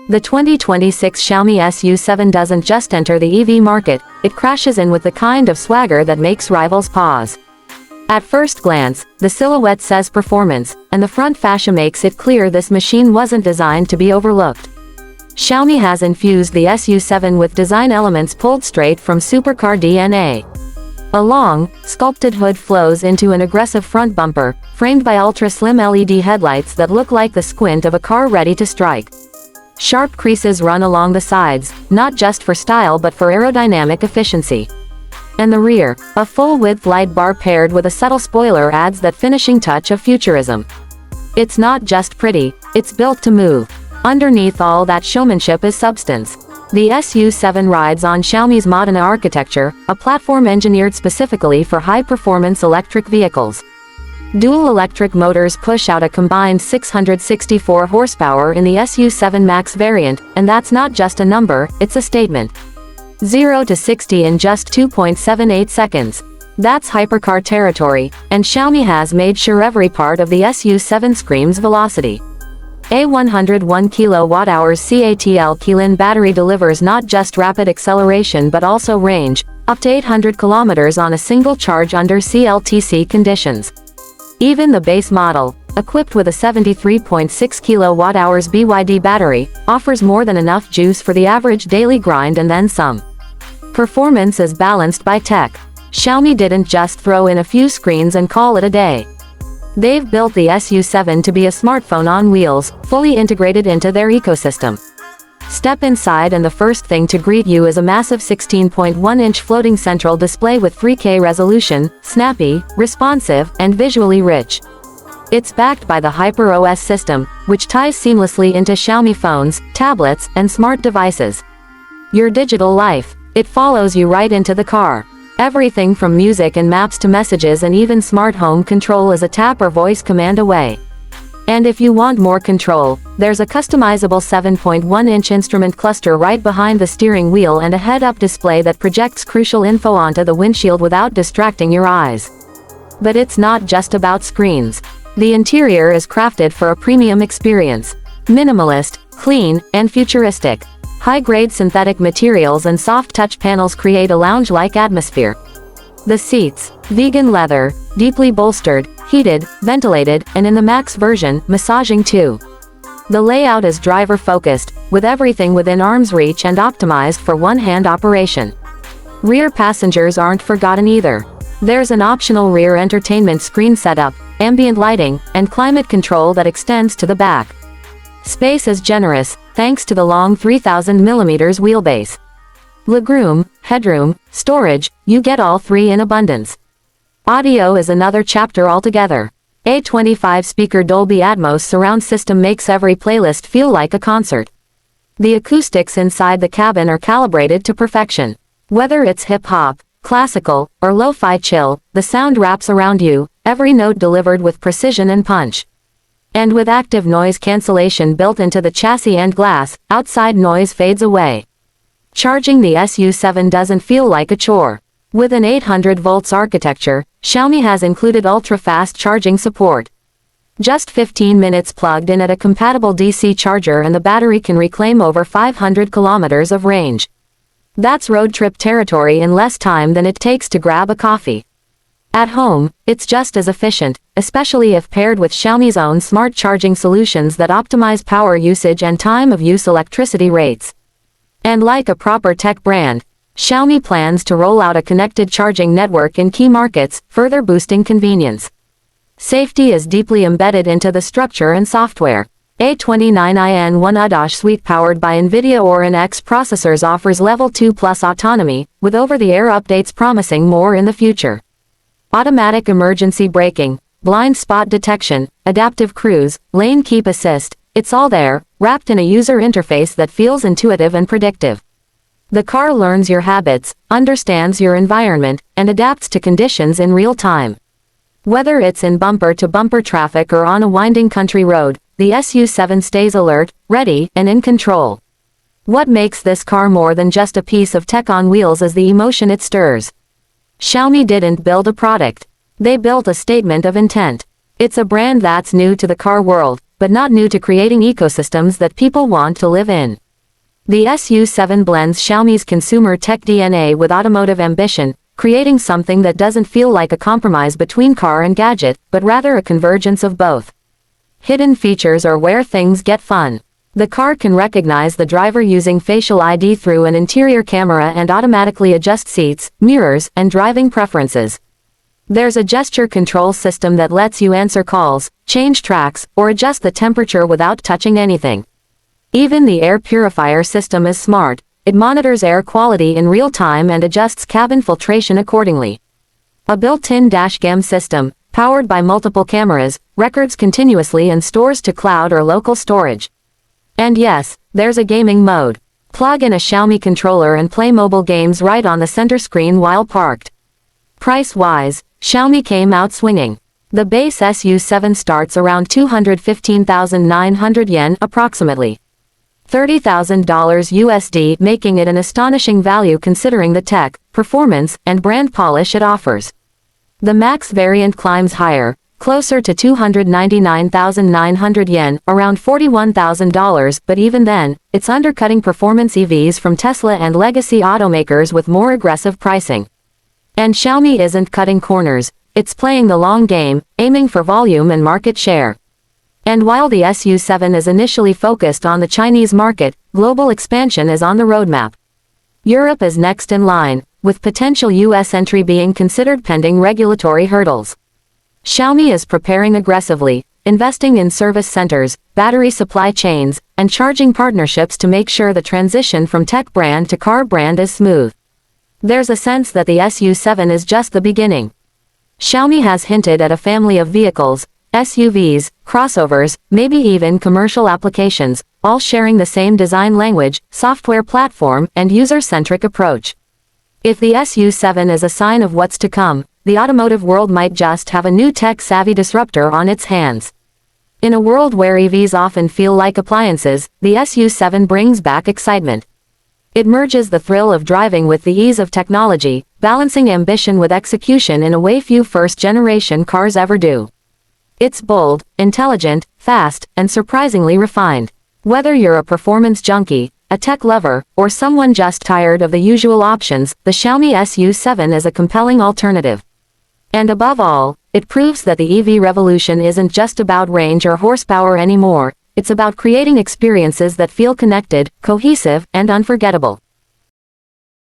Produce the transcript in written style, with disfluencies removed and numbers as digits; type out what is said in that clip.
The 2026 Xiaomi SU7 doesn't just enter the EV market, it crashes in with the kind of swagger that makes rivals pause. At first glance, the silhouette says performance, and the front fascia makes it clear this machine wasn't designed to be overlooked. Xiaomi has infused the SU7 with design elements pulled straight from supercar DNA. A long, sculpted hood flows into an aggressive front bumper, framed by ultra-slim LED headlights that look like the squint of a car ready to strike. Sharp creases run along the sides, not just for style but for aerodynamic efficiency. And the rear, a full-width light bar paired with a subtle spoiler adds that finishing touch of futurism. It's not just pretty, it's built to move. Underneath all that showmanship is substance. The SU7 rides on Xiaomi's Modena architecture, a platform engineered specifically for high-performance electric vehicles. Dual electric motors push out a combined 664 horsepower in the SU7 Max variant, and that's not just a number, it's a statement. 0 to 60 in just 2.78 seconds. That's hypercar territory, and Xiaomi has made sure every part of the SU7 screams velocity. A 101 kWh CATL Qilin battery delivers not just rapid acceleration but also range, up to 800 km on a single charge under CLTC conditions. Even the base model, equipped with a 73.6 kWh BYD battery, offers more than enough juice for the average daily grind and then some. Performance is balanced by tech. Xiaomi didn't just throw in a few screens and call it a day. They've built the SU7 to be a smartphone on wheels, fully integrated into their ecosystem. Step inside and the first thing to greet you is a massive 16.1-inch floating central display with 3K resolution, snappy, responsive, and visually rich. It's backed by the HyperOS system, which ties seamlessly into Xiaomi phones, tablets, and smart devices. Your digital life. It follows you right into the car. Everything from music and maps to messages and even smart home control is a tap or voice command away. And if you want more control, there's a customizable 7.1-inch instrument cluster right behind the steering wheel and a head-up display that projects crucial info onto the windshield without distracting your eyes. But it's not just about screens. The interior is crafted for a premium experience. Minimalist, clean, and futuristic. High-grade synthetic materials and soft touch panels create a lounge-like atmosphere. The seats, vegan leather, deeply bolstered, heated, ventilated, and in the Max version, massaging too. The layout is driver-focused, with everything within arm's reach and optimized for one-hand operation. Rear passengers aren't forgotten either. There's an optional rear entertainment screen setup, ambient lighting, and climate control that extends to the back. Space is generous, thanks to the long 3,000mm wheelbase. Legroom, headroom, storage, you get all three in abundance. Audio is another chapter altogether. A 25-speaker Dolby Atmos surround system makes every playlist feel like a concert. The acoustics inside the cabin are calibrated to perfection. Whether it's hip-hop, classical, or lo-fi chill, the sound wraps around you, every note delivered with precision and punch. And with active noise cancellation built into the chassis and glass, outside noise fades away. Charging the SU7 doesn't feel like a chore. With an 800 volts architecture, Xiaomi has included ultra-fast charging support. Just 15 minutes plugged in at a compatible DC charger and the battery can reclaim over 500 kilometers of range. That's road trip territory in less time than it takes to grab a coffee. At home, it's just as efficient, especially if paired with Xiaomi's own smart charging solutions that optimize power usage and time of use electricity rates. And like a proper tech brand, Xiaomi plans to roll out a connected charging network in key markets, further boosting convenience. Safety is deeply embedded into the structure and software. A29IN1 ADAS suite powered by NVIDIA Orin X processors offers Level 2 Plus autonomy, with over-the-air updates promising more in the future. Automatic emergency braking, blind spot detection, adaptive cruise, lane keep assist, it's all there, wrapped in a user interface that feels intuitive and predictive. The car learns your habits, understands your environment, and adapts to conditions in real time. Whether it's in bumper-to-bumper traffic or on a winding country road, the SU7 stays alert, ready, and in control. What makes this car more than just a piece of tech on wheels is the emotion it stirs. Xiaomi didn't build a product. They built a statement of intent. It's a brand that's new to the car world, but not new to creating ecosystems that people want to live in. The SU7 blends Xiaomi's consumer tech DNA with automotive ambition, creating something that doesn't feel like a compromise between car and gadget, but rather a convergence of both. Hidden features are where things get fun. The car can recognize the driver using facial ID through an interior camera and automatically adjust seats, mirrors, and driving preferences. There's a gesture control system that lets you answer calls, change tracks, or adjust the temperature without touching anything. Even the air purifier system is smart. It monitors air quality in real time and adjusts cabin filtration accordingly. A built-in dashcam system, powered by multiple cameras, records continuously and stores to cloud or local storage. And yes, there's a gaming mode. Plug in a Xiaomi controller and play mobile games right on the center screen while parked. Price-wise, Xiaomi came out swinging. The base SU7 starts around 215,900 yen approximately. $30,000 USD, making it an astonishing value considering the tech, performance, and brand polish it offers. The Max variant climbs higher, closer to 299,900 yen, around $41,000, but even then, it's undercutting performance EVs from Tesla and legacy automakers with more aggressive pricing. And Xiaomi isn't cutting corners, it's playing the long game, aiming for volume and market share. And while the SU7 is initially focused on the Chinese market, global expansion is on the roadmap. Europe is next in line, with potential US entry being considered pending regulatory hurdles. Xiaomi is preparing aggressively, investing in service centers, battery supply chains, and charging partnerships to make sure the transition from tech brand to car brand is smooth. There's a sense that the SU7 is just the beginning. Xiaomi has hinted at a family of vehicles, SUVs, crossovers, maybe even commercial applications, all sharing the same design language, software platform, and user-centric approach. If the SU7 is a sign of what's to come, the automotive world might just have a new tech-savvy disruptor on its hands. In a world where EVs often feel like appliances, the SU7 brings back excitement. It merges the thrill of driving with the ease of technology, balancing ambition with execution in a way few first-generation cars ever do. It's bold, intelligent, fast, and surprisingly refined. Whether you're a performance junkie, a tech lover, or someone just tired of the usual options, the Xiaomi SU7 is a compelling alternative. And above all, it proves that the EV revolution isn't just about range or horsepower anymore, it's about creating experiences that feel connected, cohesive, and unforgettable.